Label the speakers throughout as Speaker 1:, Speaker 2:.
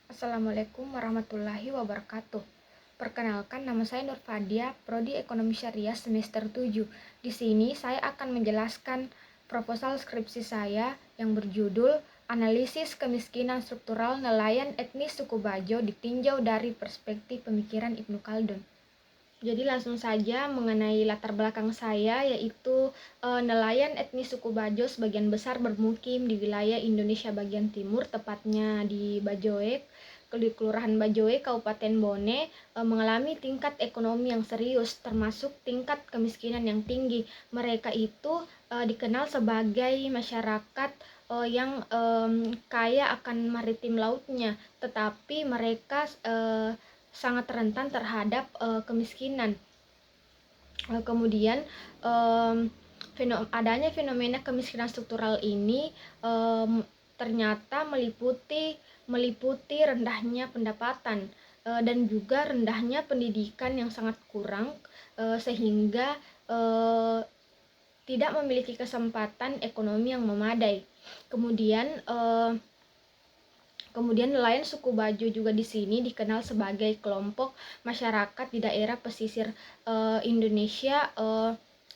Speaker 1: Assalamualaikum warahmatullahi wabarakatuh. Perkenalkan, nama saya Nur Fadia, Prodi Ekonomi Syariah semester 7. Di sini saya akan menjelaskan proposal skripsi saya yang berjudul Analisis Kemiskinan Struktural Nelayan Etnis Suku Bajo ditinjau dari perspektif pemikiran Ibnu Khaldun. Jadi langsung saja mengenai latar belakang saya, yaitu nelayan etnis suku Bajo sebagian besar bermukim di wilayah Indonesia bagian timur, tepatnya di Bajoe, di Kelurahan Bajoe, Kabupaten Bone, mengalami tingkat ekonomi yang serius, termasuk tingkat kemiskinan yang tinggi. Mereka itu dikenal sebagai masyarakat yang kaya akan maritim lautnya, tetapi mereka sangat rentan terhadap kemiskinan. Kemudian adanya fenomena kemiskinan struktural ini ternyata meliputi rendahnya pendapatan dan juga rendahnya pendidikan yang sangat kurang, sehingga tidak memiliki kesempatan ekonomi yang memadai. Kemudian nelayan suku Bajo juga di sini dikenal sebagai kelompok masyarakat di daerah pesisir Indonesia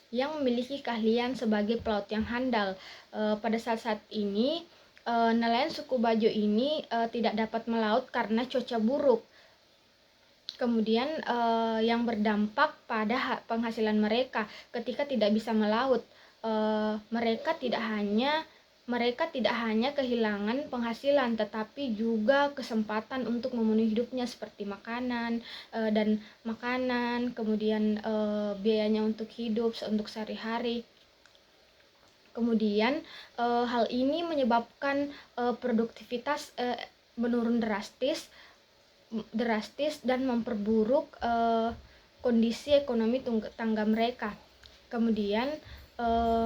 Speaker 1: yang memiliki keahlian sebagai pelaut yang handal. Pada saat ini nelayan suku Bajo ini tidak dapat melaut karena cuaca buruk. Kemudian yang berdampak pada penghasilan mereka ketika tidak bisa melaut. Mereka tidak hanya kehilangan penghasilan, tetapi juga kesempatan untuk memenuhi hidupnya seperti makanan, kemudian biayanya untuk hidup, untuk sehari-hari. Kemudian hal ini menyebabkan produktivitas menurun drastis dan memperburuk kondisi ekonomi tangga mereka. Kemudian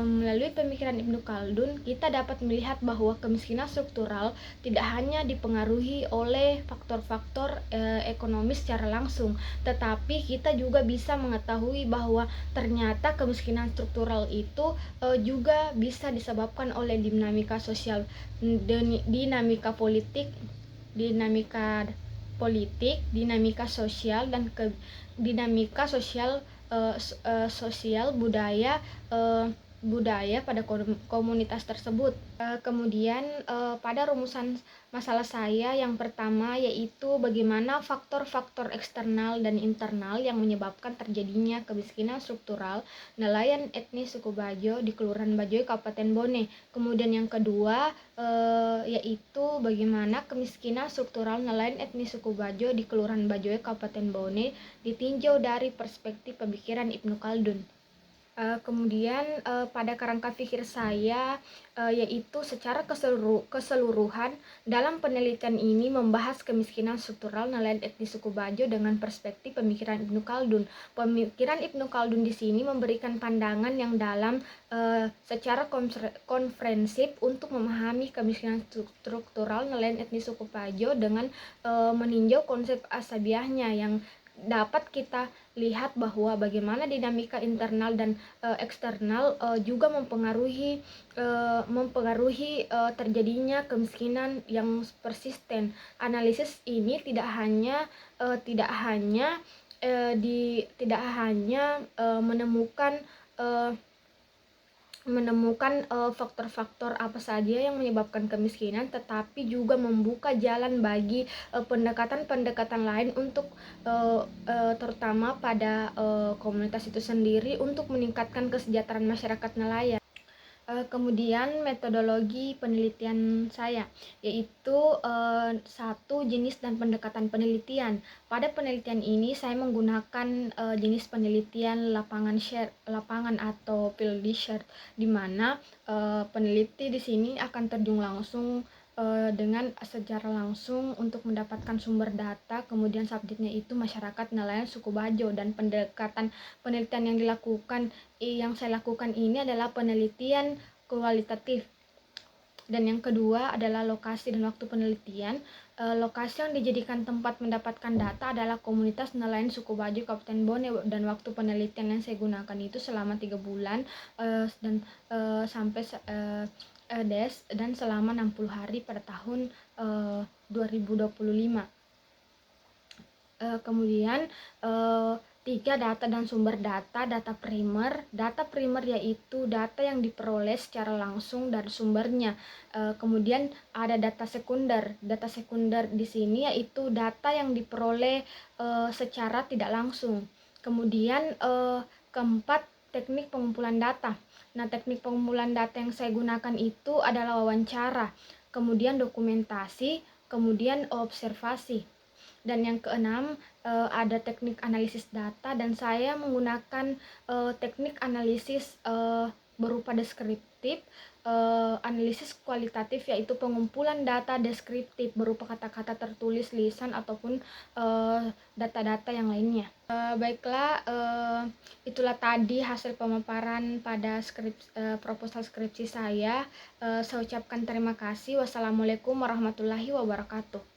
Speaker 1: melalui pemikiran Ibnu Khaldun, kita dapat melihat bahwa kemiskinan struktural tidak hanya dipengaruhi oleh faktor-faktor ekonomi secara langsung, tetapi kita juga bisa mengetahui bahwa ternyata kemiskinan struktural itu juga bisa disebabkan oleh dinamika sosial, dinamika sosial dan dinamika sosial budaya pada komunitas tersebut. Kemudian pada rumusan masalah saya yang pertama yaitu bagaimana faktor-faktor eksternal dan internal yang menyebabkan terjadinya kemiskinan struktural nelayan etnis suku Bajo di Kelurahan Bajoe, Kabupaten Bone. Kemudian yang kedua yaitu bagaimana kemiskinan struktural nelayan etnis suku Bajo di Kelurahan Bajoe, Kabupaten Bone ditinjau dari perspektif pemikiran Ibnu Khaldun. Kemudian pada kerangka pikir saya yaitu secara keseluruhan dalam penelitian ini membahas kemiskinan struktural nelayan etnis suku Bajo dengan perspektif pemikiran Ibnu Khaldun. Pemikiran Ibnu Khaldun di sini memberikan pandangan yang dalam secara komprehensif untuk memahami kemiskinan struktural nelayan etnis suku Bajo dengan meninjau konsep asabiahnya yang dapat kita lihat bahwa bagaimana dinamika internal dan eksternal juga mempengaruhi terjadinya kemiskinan yang persisten. Analisis ini tidak hanya menemukan faktor-faktor apa saja yang menyebabkan kemiskinan, tetapi juga membuka jalan bagi pendekatan-pendekatan lain untuk terutama pada komunitas itu sendiri untuk meningkatkan kesejahteraan masyarakat nelayan. Kemudian metodologi penelitian saya yaitu satu, jenis dan pendekatan penelitian. Pada penelitian ini saya menggunakan jenis penelitian lapangan atau field research, di mana peneliti di sini akan terjun langsung dengan secara langsung untuk mendapatkan sumber data. Kemudian subjeknya itu masyarakat nelayan suku Bajo, dan pendekatan penelitian yang saya lakukan ini adalah penelitian kualitatif. Dan yang kedua adalah lokasi dan waktu penelitian. Lokasi yang dijadikan tempat mendapatkan data adalah komunitas nelayan suku Bajo Kabupaten Bone, dan waktu penelitian yang saya gunakan itu selama 3 bulan dan selama 60 hari pada tahun 2025. Kemudian 3 data dan sumber data. Data primer. Data primer yaitu data yang diperoleh secara langsung dari sumbernya. Kemudian ada data sekunder. Data sekunder di sini yaitu data yang diperoleh secara tidak langsung. Kemudian keempat, teknik pengumpulan data. Nah, teknik pengumpulan data yang saya gunakan itu adalah wawancara, kemudian dokumentasi, kemudian observasi. Dan yang keenam, ada teknik analisis data, dan saya menggunakan teknik analisis berupa deskriptif, analisis kualitatif yaitu pengumpulan data deskriptif berupa kata-kata tertulis, lisan, ataupun data-data yang lainnya. Baiklah, itulah tadi hasil pemaparan pada proposal skripsi saya. Saya ucapkan terima kasih. Wassalamualaikum warahmatullahi wabarakatuh.